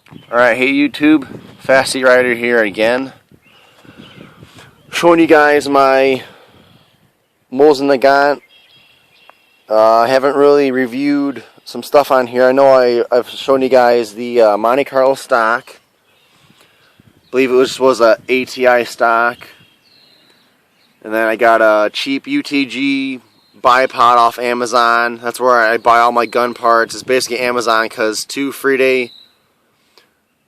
Alright, hey YouTube, Fasty Rider here again. Showing you guys my Mosin Nagant. I haven't really reviewed some stuff on here. I know I've shown you guys the Monte Carlo stock. I believe it was a ATI stock. And then I got a cheap UTG bipod off Amazon. That's where I buy all my gun parts. It's basically Amazon because 2 free day.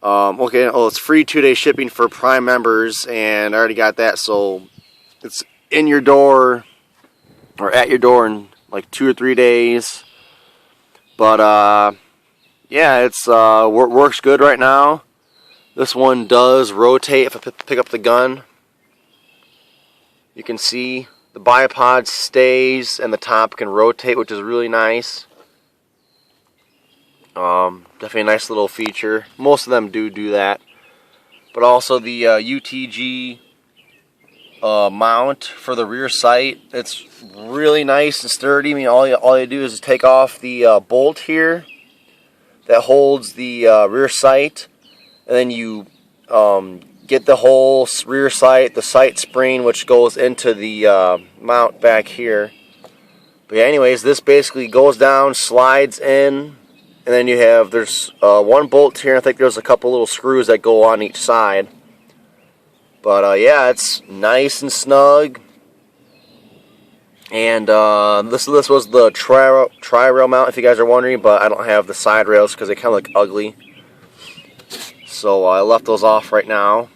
It's free 2-day shipping for Prime members, and I already got that, so it's in your door or at your door in like 2 or 3 days. But yeah, it's works good right now. This one does rotate if I pick up the gun. You can see the bipod stays and the top can rotate, which is really nice. Definitely a nice little feature. Most of them do that. But also the UTG mount for the rear sight. It's really nice and sturdy. I mean, all you do is take off the bolt here that holds the rear sight, and then you get the whole rear sight, the sight spring, which goes into the mount back here. But yeah, anyways, this basically goes down, slides in. And then you have, there's one bolt here. I think there's a couple little screws that go on each side. But yeah, it's nice and snug. And this was the tri-rail mount, if you guys are wondering. But I don't have the side rails because they kind of look ugly. So I left those off right now.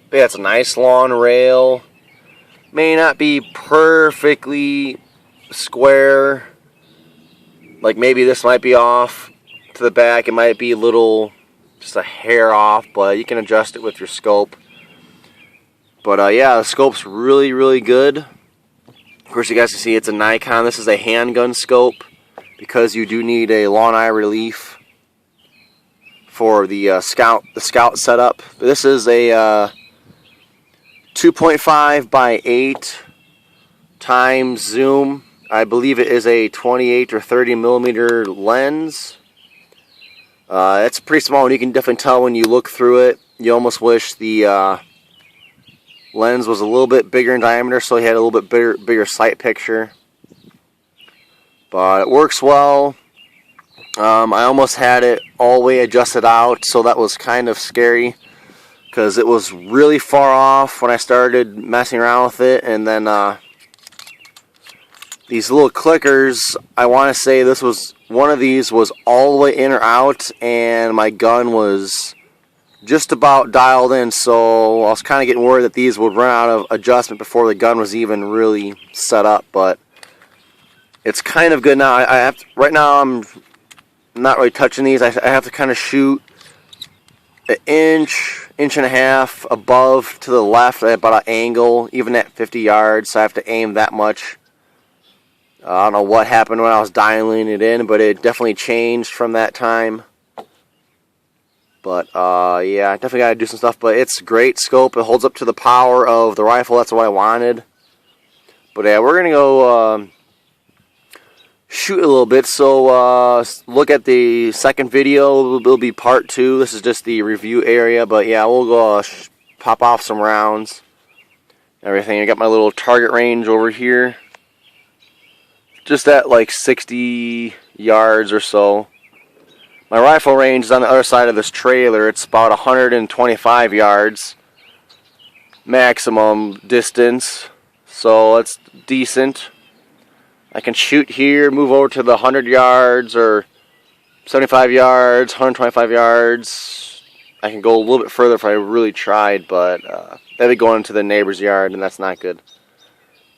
But yeah, it's a nice long rail. May not be perfectly square. Like maybe this might be off to the back. It might be a little, just a hair off, but you can adjust it with your scope. But yeah, the scope's really good. Of course, you guys can see it's a Nikon. This is a handgun scope because you do need a long eye relief for the scout setup. But this is a 2.5 by 8 times zoom. I believe it is a 28 or 30 millimeter lens. It's pretty small, and you can definitely tell when you look through it. You almost wish the lens was a little bit bigger in diameter, so you had a little bit bigger sight picture. But it works well. I almost had it all the way adjusted out, so that was kind of scary because it was really far off when I started messing around with it, and then these little clickers, I want to say this was, one of these was all the way in or out, and my gun was just about dialed in, so I was kind of getting worried that these would run out of adjustment before the gun was even really set up. But it's kind of good now. I have to, right now I'm not really touching these. I have to kind of shoot an inch and a half above to the left at about an angle, even at 50 yards, so I have to aim that much. I don't know what happened when I was dialing it in, but it definitely changed from that time. But yeah, I definitely got to do some stuff. But it's a great scope. It holds up to the power of the rifle. That's what I wanted. But yeah, we're going to go shoot a little bit. So look at the second video. It'll be part 2. This is just the review area. But yeah, we'll go pop off some rounds. Everything. I got my little target range over here. Just at like 60 yards or so. My rifle range is on the other side of this trailer. It's about 125 yards maximum distance, so that's decent. I can shoot here, move over to the 100 yards or 75 yards, 125 yards. I can go a little bit further if I really tried, but that'd be going into the neighbor's yard, and that's not good.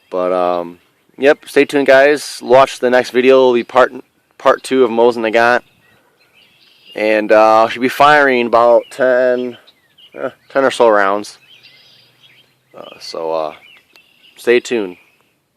But yep, stay tuned, guys. Watch the next video. It'll be part 2 of Mosin Nagant. And I should be firing about 10 or so rounds. So stay tuned.